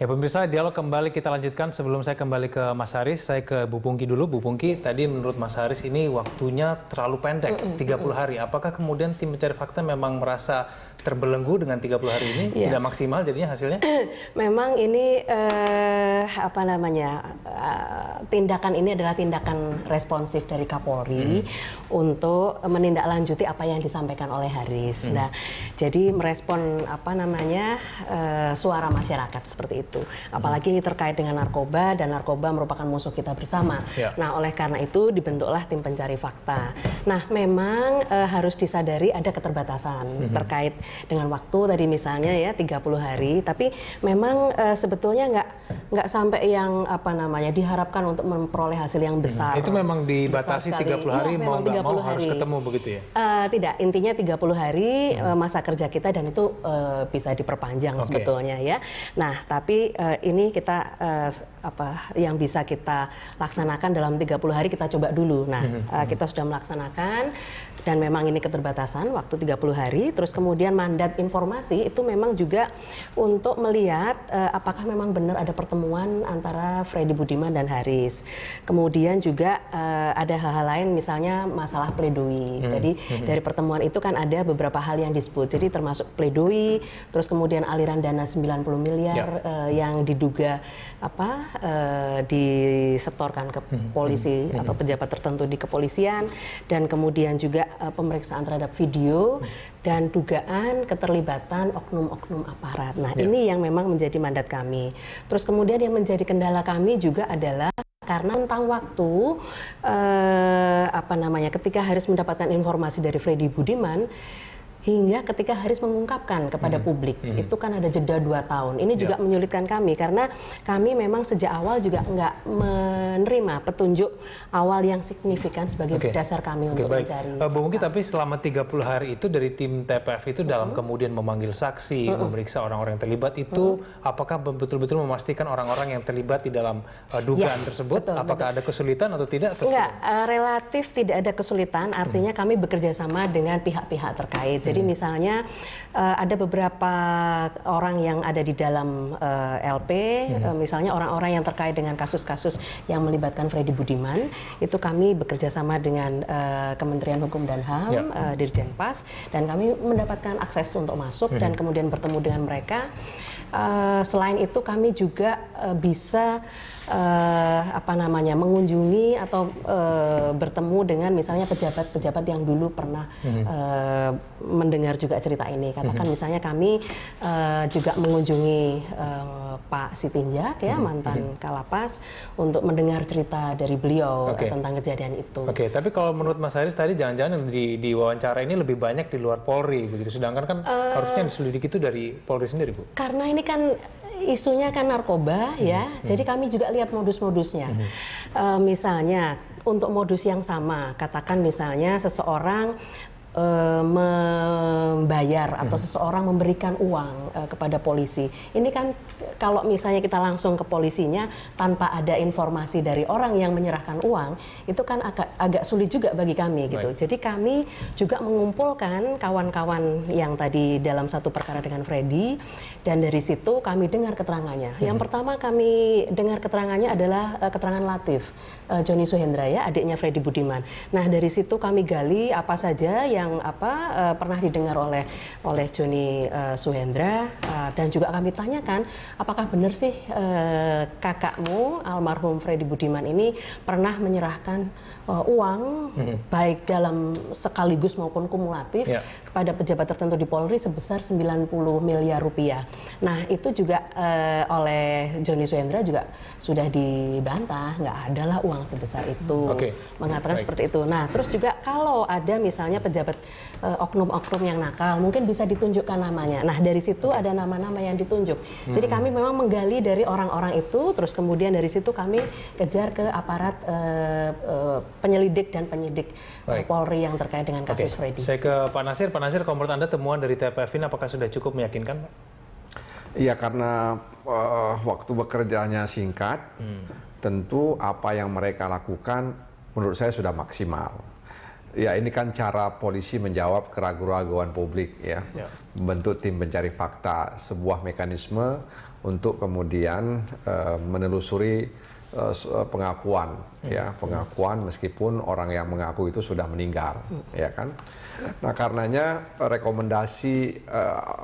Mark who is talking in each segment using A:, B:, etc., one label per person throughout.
A: Ya pemirsa, dialog kembali kita lanjutkan. Sebelum saya kembali ke Mas Haris, saya ke Bu Pungki dulu. Bu Pungki, tadi menurut Mas Haris ini waktunya terlalu pendek, 30 hari. Apakah kemudian tim pencari fakta memang merasa terbelenggu dengan 30 hari ini, tidak maksimal jadinya hasilnya?
B: Memang ini tindakan ini adalah tindakan responsif dari Kapolri untuk menindaklanjuti apa yang disampaikan oleh Haris. Nah, jadi merespon suara masyarakat seperti itu. Apalagi ini terkait dengan narkoba, dan narkoba merupakan musuh kita bersama. Nah, oleh karena itu dibentuklah tim pencari fakta. Nah, memang harus disadari ada keterbatasan terkait dengan waktu tadi misalnya ya 30 hari, tapi memang sebetulnya nggak sampai yang diharapkan untuk memperoleh hasil yang besar.
A: Itu memang dibatasi 30 hari, mau nggak mau harus ketemu begitu ya?
B: Tidak, intinya 30 hari masa kerja kita, dan itu bisa diperpanjang sebetulnya ya. Nah, tapi ini kita yang bisa kita laksanakan dalam 30 hari kita coba dulu. Nah, kita sudah melaksanakan, dan memang ini keterbatasan waktu 30 hari. Terus kemudian mandat informasi itu memang juga untuk melihat apakah memang benar ada pertemuan antara Freddy Budiman dan Haris. Kemudian juga ada hal-hal lain, misalnya masalah pledoi. Jadi dari pertemuan itu kan ada beberapa hal yang disebut. Jadi termasuk pledoi, terus kemudian aliran dana 90 miliar yang diduga disetorkan ke polisi atau pejabat tertentu di kepolisian, dan kemudian juga pemeriksaan terhadap video dan dugaan keterlibatan oknum-oknum aparat. Nah, ini yang memang menjadi mandat kami. Terus kemudian yang menjadi kendala kami juga adalah karena tentang waktu ketika Haris mendapatkan informasi dari Freddy Budiman hingga ketika Haris mengungkapkan kepada publik, itu kan ada jeda 2 tahun. Ini juga menyulitkan kami, karena kami memang sejak awal juga nggak menerima petunjuk awal yang signifikan sebagai dasar kami untuk mencari.
A: Bu Pungki, tapi selama 30 hari itu dari tim TPF itu dalam kemudian memanggil saksi, memeriksa orang-orang yang terlibat itu, apakah betul-betul memastikan orang-orang yang terlibat di dalam dugaan tersebut? Apakah ada kesulitan atau tidak?
B: Enggak, relatif tidak ada kesulitan, artinya kami bekerja sama dengan pihak-pihak terkait. Jadi misalnya ada beberapa orang yang ada di dalam LP, misalnya orang-orang yang terkait dengan kasus-kasus yang melibatkan Freddy Budiman, itu kami bekerja sama dengan Kementerian Hukum dan HAM, Dirjen Pas, dan kami mendapatkan akses untuk masuk dan kemudian bertemu dengan mereka. Selain itu kami juga bisa mengunjungi atau bertemu dengan misalnya pejabat-pejabat yang dulu pernah mendengar juga cerita ini. Katakan misalnya kami juga mengunjungi Pak Sitinjak ya, mantan Kalapas, untuk mendengar cerita dari beliau tentang kejadian itu.
A: Tapi kalau menurut Mas Haris tadi jangan-jangan di wawancara ini lebih banyak di luar Polri begitu, sedangkan kan harusnya diselidiki itu dari Polri sendiri, Bu.
B: Karena ini kan isunya kan narkoba ya, jadi kami juga lihat modus-modusnya. Misalnya untuk modus yang sama, katakan misalnya seseorang membayar atau seseorang memberikan uang kepada polisi. Ini kan kalau misalnya kita langsung ke polisinya tanpa ada informasi dari orang yang menyerahkan uang, itu kan agak sulit juga bagi kami gitu. Jadi kami juga mengumpulkan kawan-kawan yang tadi dalam satu perkara dengan Freddy, dan dari situ kami dengar keterangannya. Yang pertama kami dengar keterangannya adalah keterangan Latif, Joni Suhendra ya, adiknya Freddy Budiman. Nah, dari situ kami gali apa saja yang pernah didengar oleh Joni Suhendra, dan juga kami tanyakan apakah benar sih kakakmu almarhum Freddy Budiman ini pernah menyerahkan uang baik dalam sekaligus maupun kumulatif kepada pejabat tertentu di Polri sebesar 90 miliar rupiah. Nah, itu juga oleh Joni Suhendra juga sudah dibantah, nggak adalah uang sebesar itu, mengatakan seperti itu. Nah, terus juga kalau ada misalnya pejabat oknum-oknum yang nakal, mungkin bisa ditunjukkan namanya. Nah, dari situ ada nama-nama yang ditunjuk. Jadi kami memang menggali dari orang-orang itu, terus kemudian dari situ kami kejar ke aparat penyelidik dan penyidik Polri yang terkait dengan kasus Freddy.
A: Saya ke Pak Nasir. Pak Nasir, kalau menurut Anda temuan dari TPF ini apakah sudah cukup meyakinkan, Pak?
C: Iya, karena waktu bekerjanya singkat, tentu apa yang mereka lakukan menurut saya sudah maksimal. Ya, ini kan cara polisi menjawab keraguan-keraguan publik ya. Membentuk tim pencari fakta, sebuah mekanisme untuk kemudian menelusuri pengakuan ya, pengakuan meskipun orang yang mengaku itu sudah meninggal, ya kan. Nah, karenanya rekomendasi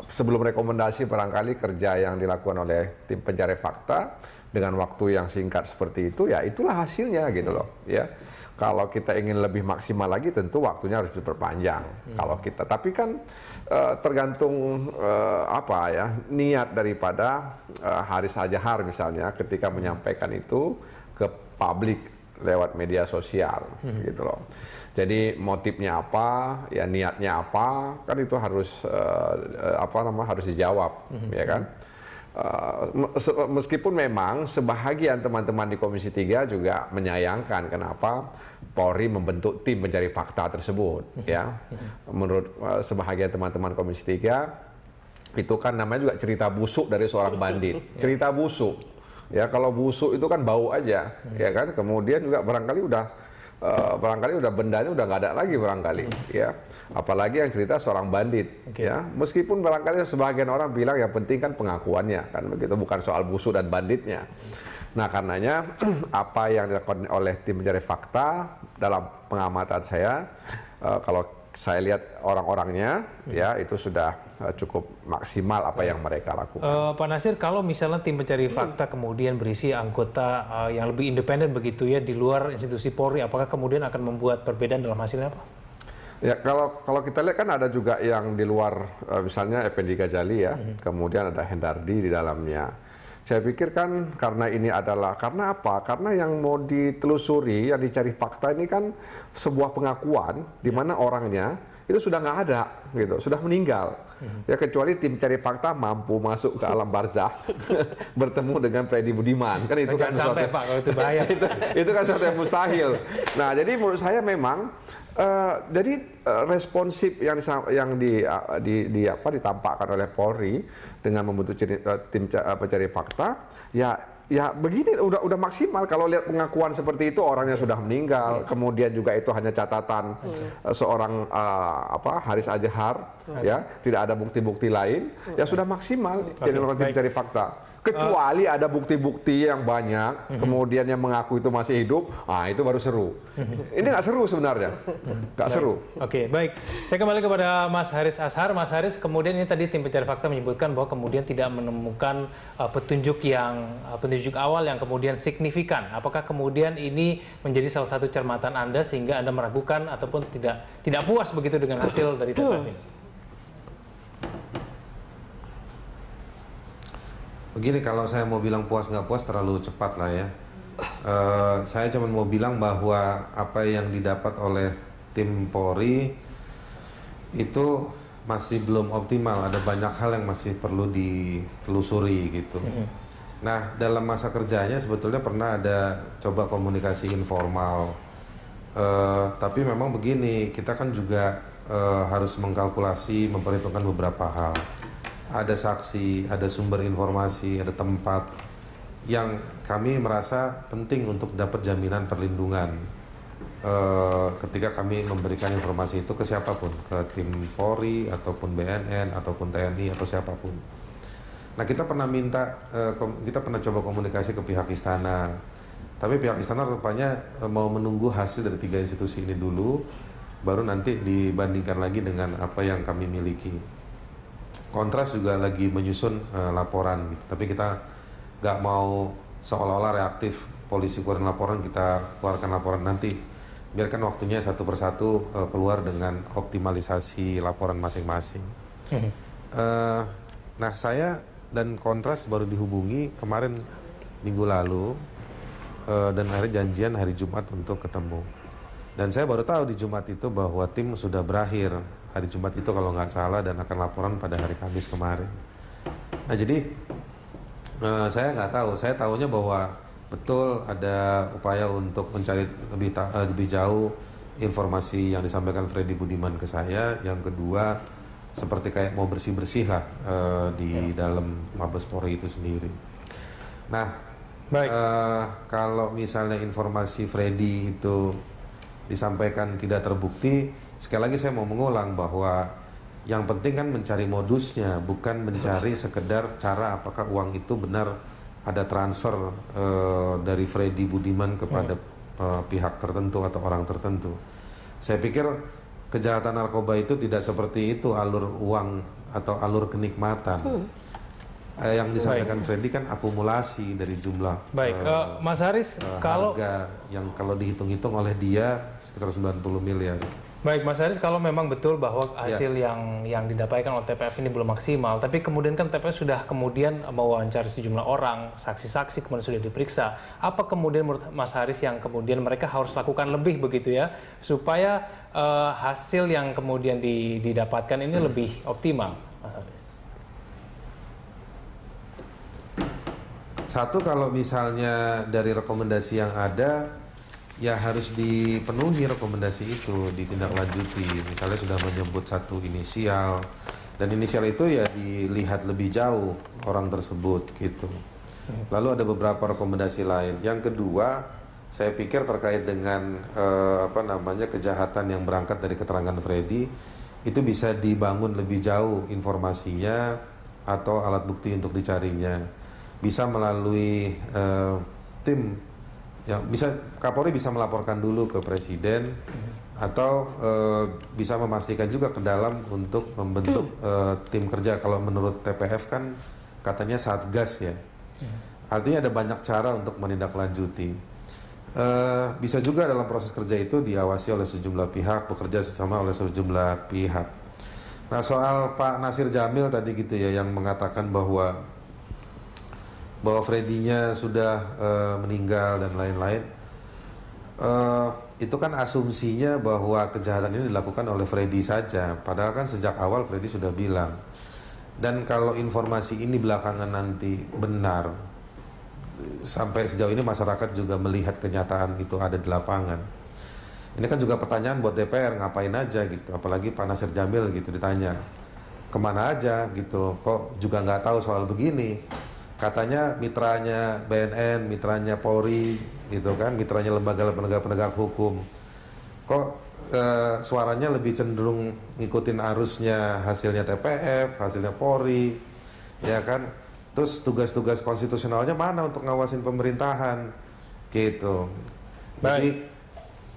C: sebelum rekomendasi barangkali kerja yang dilakukan oleh tim pencari fakta dengan waktu yang singkat seperti itu, ya itulah hasilnya gitu loh ya. Kalau kita ingin lebih maksimal lagi, tentu waktunya harus diperpanjang. Kalau kita, tapi kan tergantung apa ya, niat daripada Haris Azhar misalnya ketika menyampaikan itu ke publik lewat media sosial, gitu loh. Jadi motifnya apa, ya niatnya apa, kan itu harus harus dijawab, ya kan. Meskipun memang sebahagian teman-teman di Komisi 3 juga menyayangkan kenapa Polri membentuk tim pencari fakta tersebut, ya. Menurut sebahagian teman-teman Komisi 3 itu kan namanya juga cerita busuk dari seorang bandit. Cerita busuk, ya, kalau busuk itu kan bau aja, ya kan. Kemudian juga barangkali udah bendanya udah nggak ada lagi barangkali, ya. Apalagi yang cerita seorang bandit, ya. Meskipun barangkali sebagian orang bilang yang penting kan pengakuannya, kan begitu, bukan soal busuk dan banditnya. Nah, karenanya apa yang dilakukan oleh tim pencari fakta dalam pengamatan saya, kalau saya lihat orang-orangnya, ya itu sudah cukup maksimal apa yang mereka lakukan.
A: Pak Nasir, kalau misalnya tim pencari fakta kemudian berisi anggota yang lebih independen begitu ya di luar institusi Polri, apakah kemudian akan membuat perbedaan dalam hasilnya, Pak?
C: Ya, kalau kita lihat kan ada juga yang di luar, misalnya Effendi Ghazali ya, kemudian ada Hendardi di dalamnya. Saya pikir kan karena ini adalah, karena apa? Karena yang mau ditelusuri, yang dicari fakta ini kan sebuah pengakuan di mana orangnya itu sudah nggak ada, gitu, sudah meninggal. Ya kecuali tim cari fakta mampu masuk ke alam barzah bertemu dengan Freddy Budiman, kan itu kan sesuatu,
A: sampai Pak, kalau itu bahaya.
C: itu kan sesuatu yang mustahil. Nah, jadi menurut saya memang responsif yang ditampakkan oleh Polri dengan membentuk tim pencari fakta, ya begini udah maksimal. Kalau lihat pengakuan seperti itu, orangnya sudah meninggal, kemudian juga itu hanya catatan seorang Haris Azhar, ya, tidak ada bukti-bukti lain, ya sudah maksimal yang dilakukan tim pencari fakta. Kecuali ada bukti-bukti yang banyak, kemudian yang mengaku itu masih hidup, itu baru seru. Ini nggak seru sebenarnya, nggak seru.
A: Oke, baik. Saya kembali kepada Mas Haris Azhar. Mas Haris, kemudian ini tadi tim pencari fakta menyebutkan bahwa kemudian tidak menemukan petunjuk awal yang kemudian signifikan. Apakah kemudian ini menjadi salah satu cermatan Anda sehingga Anda meragukan ataupun tidak puas begitu dengan hasil dari TPF ini?
D: Begini, kalau saya mau bilang puas nggak puas terlalu cepat lah ya. Saya cuma mau bilang bahwa apa yang didapat oleh tim Polri itu masih belum optimal. Ada banyak hal yang masih perlu ditelusuri gitu. Nah, dalam masa kerjanya sebetulnya pernah ada coba komunikasi informal. Tapi memang begini, kita kan juga harus mengkalkulasi, memperhitungkan beberapa hal. Ada saksi, ada sumber informasi, ada tempat yang kami merasa penting untuk dapat jaminan perlindungan ketika kami memberikan informasi itu ke siapapun, ke tim Polri ataupun BNN ataupun TNI atau siapapun. Nah, kita pernah coba komunikasi ke pihak istana, tapi pihak istana rupanya mau menunggu hasil dari 3 institusi ini dulu, baru nanti dibandingkan lagi dengan apa yang kami miliki. Kontras juga lagi menyusun laporan, gitu. Tapi kita nggak mau seolah-olah reaktif, polisi keluarin laporan, kita keluarkan laporan nanti. Biarkan waktunya satu persatu keluar dengan optimalisasi laporan masing-masing. Nah, saya dan Kontras baru dihubungi kemarin minggu lalu, dan akhirnya janjian hari Jumat untuk ketemu. Dan saya baru tahu di Jumat itu bahwa tim sudah berakhir hari Jumat itu kalau nggak salah, dan akan laporan pada hari Kamis kemarin. Nah, jadi saya nggak tahu. Saya tahunya bahwa betul ada upaya untuk mencari lebih jauh informasi yang disampaikan Freddy Budiman ke saya. Yang kedua, seperti kayak mau bersih-bersih lah di dalam Mabes Polri itu sendiri. Nah, kalau misalnya informasi Freddy itu disampaikan tidak terbukti, sekali lagi saya mau mengulang bahwa yang penting kan mencari modusnya, bukan mencari sekedar cara apakah uang itu benar ada transfer dari Freddy Budiman kepada pihak tertentu atau orang tertentu. Saya pikir kejahatan narkoba itu tidak seperti itu alur uang atau alur kenikmatan. Yang disampaikan Freddy kan akumulasi dari jumlah
A: Mas Haris,
D: harga yang kalau dihitung-hitung oleh dia sekitar 90 miliar.
A: Baik, Mas Haris, kalau memang betul bahwa hasil yang didapatkan oleh TPF ini belum maksimal, tapi kemudian kan TPF sudah kemudian mewawancari sejumlah orang, saksi-saksi kemudian sudah diperiksa. Apa kemudian menurut Mas Haris yang kemudian mereka harus lakukan lebih begitu ya, supaya hasil yang kemudian didapatkan ini lebih optimal, Mas Haris?
D: Satu, kalau misalnya dari rekomendasi yang ada, ya harus dipenuhi rekomendasi itu, ditindaklanjuti. Misalnya sudah menyebut satu inisial, dan inisial itu ya dilihat lebih jauh orang tersebut gitu. Lalu ada beberapa rekomendasi lain. Yang kedua, saya pikir terkait dengan kejahatan yang berangkat dari keterangan Freddy, itu bisa dibangun lebih jauh informasinya atau alat bukti untuk dicarinya. Bisa melalui tim, ya bisa Kapolri bisa melaporkan dulu ke Presiden, atau bisa memastikan juga ke dalam untuk membentuk tim kerja. Kalau menurut TPF kan katanya Satgas ya. Artinya ada banyak cara untuk menindaklanjuti. Bisa juga dalam proses kerja itu diawasi oleh sejumlah pihak, bekerja sama oleh sejumlah pihak. Nah, soal Pak Nasir Jamil tadi gitu ya, yang mengatakan bahwa Freddy-nya sudah meninggal dan lain-lain, itu kan asumsinya bahwa kejahatan ini dilakukan oleh Freddy saja, padahal kan sejak awal Freddy sudah bilang. Dan kalau informasi ini belakangan nanti benar, sampai sejauh ini masyarakat juga melihat kenyataan itu ada di lapangan, ini kan juga pertanyaan buat DPR, ngapain aja gitu, apalagi Pak Nasir Jamil gitu ditanya kemana aja gitu, kok juga nggak tahu soal begini. Katanya mitranya BNN, mitranya Polri, gitu kan, mitranya lembaga penegak hukum. Kok suaranya lebih cenderung ngikutin arusnya hasilnya TPF, hasilnya Polri, ya kan? Terus tugas-tugas konstitusionalnya mana untuk ngawasin pemerintahan, gitu.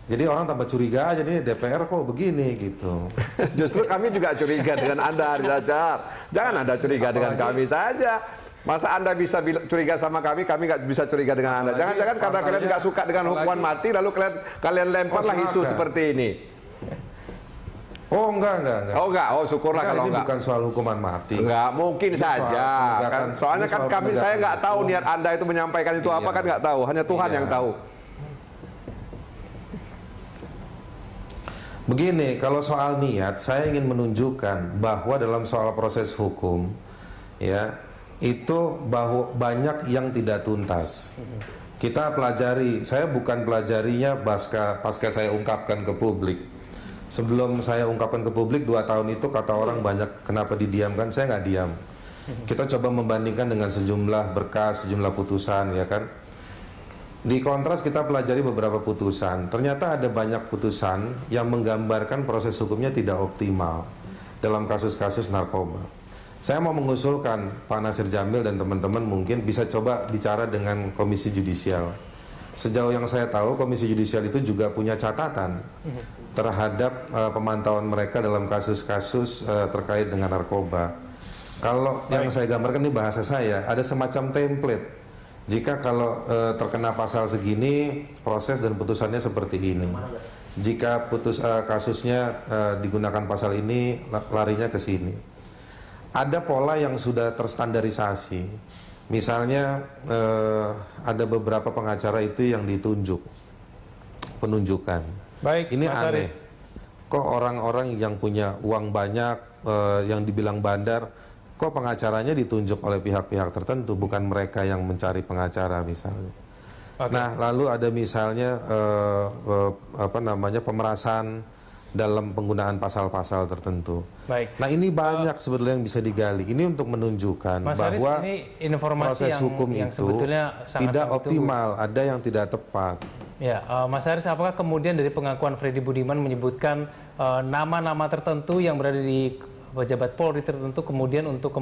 D: Jadi orang tambah curiga aja nih, DPR kok begini gitu.
C: Justru kami juga curiga dengan Anda, Rizal. Jangan Anda curiga dengan kami saja. Masa Anda bisa curiga sama kami nggak bisa curiga dengan Anda. Jangan-jangan karena kalian nggak suka dengan hukuman mati, lalu kalian lemparlah isu seperti ini.
D: Oh enggak.
C: Oh enggak, oh syukurlah kalau
D: ini
C: enggak.
D: Bukan soal hukuman mati.
C: Enggak, mungkin ini saja. Soalnya kan saya nggak tahu niat Anda itu menyampaikan itu apa, kan nggak tahu. Hanya Tuhan yang tahu.
D: Begini, kalau soal niat, saya ingin menunjukkan bahwa dalam soal proses hukum, ya, itu bahwa banyak yang tidak tuntas. Kita pelajari, saya bukan pelajarinya pasca saya ungkapkan ke publik. Sebelum saya ungkapkan ke publik 2 tahun itu kata orang banyak kenapa didiamkan, saya nggak diam. Kita coba membandingkan dengan sejumlah berkas, sejumlah putusan, ya kan. Di kontras kita pelajari beberapa putusan. Ternyata ada banyak putusan yang menggambarkan proses hukumnya tidak optimal dalam kasus-kasus narkoba. Saya mau mengusulkan Pak Nasir Jamil dan teman-teman mungkin bisa coba bicara dengan Komisi Judisial. Sejauh yang saya tahu, Komisi Judisial itu juga punya catatan terhadap pemantauan mereka dalam kasus-kasus terkait dengan narkoba. Kalau yang saya gambarkan ini bahasa saya, ada semacam template. Jika kalau terkena pasal segini, proses dan putusannya seperti ini. Jika kasusnya digunakan pasal ini, larinya ke sini. Ada pola yang sudah terstandarisasi. Misalnya ada beberapa pengacara itu yang ditunjuk, penunjukan.
A: Baik,
D: ini
A: Mas
D: aneh.
A: Haris.
D: Kok orang-orang yang punya uang banyak, yang dibilang bandar, kok pengacaranya ditunjuk oleh pihak-pihak tertentu, bukan mereka yang mencari pengacara misalnya.
A: Okay.
D: Nah, lalu ada misalnya pemerasan dalam penggunaan pasal-pasal tertentu.
A: Baik.
D: Nah, ini banyak sebetulnya yang bisa digali. Ini untuk menunjukkan
A: Mas
D: bahwa
A: Haris, ini informasi
D: proses hukum
A: yang
D: itu
A: sebetulnya sangat
D: tidak
A: ditunggu.
D: optimal, ada yang tidak tepat.
A: Ya, Mas Haris, apakah kemudian dari pengakuan Freddy Budiman menyebutkan nama-nama tertentu yang berada di pejabat Polri tertentu kemudian untuk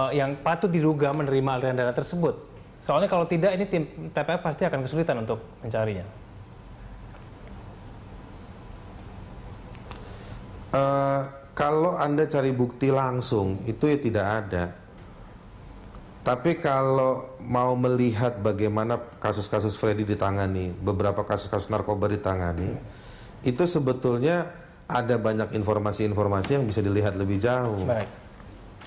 A: yang patut diduga menerima aliran dana tersebut? Soalnya kalau tidak, ini tim TPF pasti akan kesulitan untuk mencarinya.
D: Kalau Anda cari bukti langsung, itu ya tidak ada. Tapi kalau mau melihat bagaimana kasus-kasus Freddy ditangani, beberapa kasus-kasus narkoba ditangani, itu sebetulnya ada banyak informasi-informasi yang bisa dilihat lebih jauh.
A: Baik.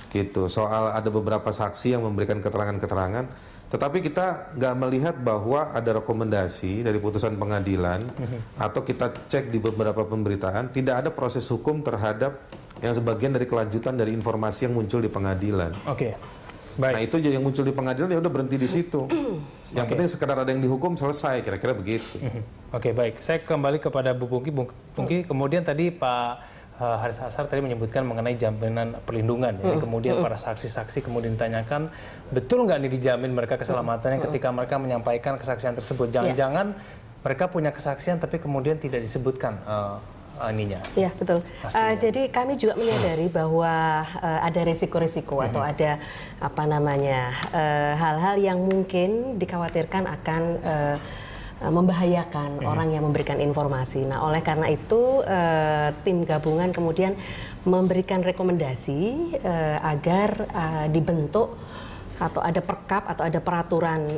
D: Gitu. Soal ada beberapa saksi yang memberikan keterangan-keterangan, tetapi kita nggak melihat bahwa ada rekomendasi dari putusan pengadilan atau kita cek di beberapa pemberitaan, tidak ada proses hukum terhadap yang sebagian dari kelanjutan dari informasi yang muncul di pengadilan.
A: Oke. Baik.
D: Nah itu yang muncul di pengadilan ya udah berhenti di situ. Yang penting sekedar ada yang dihukum selesai, kira-kira begitu.
A: Oke, baik. Saya kembali kepada Bu Pungki. Bu Pungki, kemudian tadi Pak Haris Azhar tadi menyebutkan mengenai jaminan perlindungan. Ya. Kemudian para saksi-saksi kemudian ditanyakan, betul nggak nih dijamin mereka keselamatannya ketika mereka menyampaikan kesaksian tersebut? Jangan-jangan mereka punya kesaksian tapi kemudian tidak disebutkan ininya.
B: Ya, betul. Jadi kami juga menyadari bahwa ada risiko-risiko atau ada hal-hal yang mungkin dikhawatirkan akan membahayakan orang yang memberikan informasi. Nah, oleh karena itu tim gabungan kemudian memberikan rekomendasi agar dibentuk atau ada perkap atau ada peraturan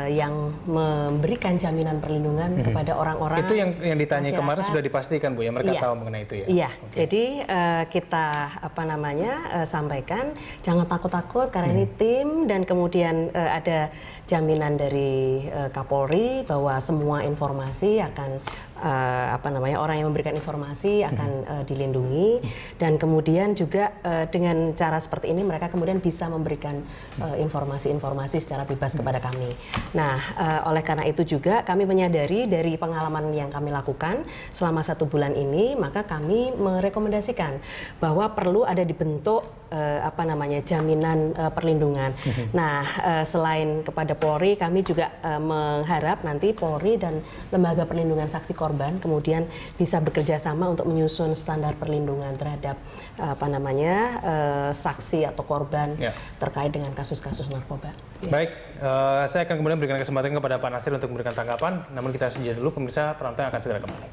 B: yang memberikan jaminan perlindungan kepada orang-orang.
A: Itu yang ditanya kemarin sudah dipastikan, Bu, ya mereka tahu mengenai itu ya.
B: Iya. Jadi kita sampaikan jangan takut-takut karena ini tim, dan kemudian ada jaminan dari Kapolri bahwa semua informasi akan orang yang memberikan informasi akan dilindungi, dan kemudian juga dengan cara seperti ini mereka kemudian bisa memberikan informasi-informasi secara bebas kepada kami. Nah, oleh karena itu juga kami menyadari dari pengalaman yang kami lakukan selama 1 bulan ini, maka kami merekomendasikan bahwa perlu ada dibentuk jaminan perlindungan. Nah, selain kepada Polri, kami juga mengharap nanti Polri dan Lembaga Perlindungan Saksi Korban kemudian bisa bekerja sama untuk menyusun standar perlindungan terhadap saksi atau korban terkait dengan kasus-kasus narkoba.
A: Baik, saya akan kemudian berikan kesempatan kepada Pak Nasir untuk memberikan tanggapan. Namun kita harus jeda dulu, pemirsa, penonton akan segera kembali.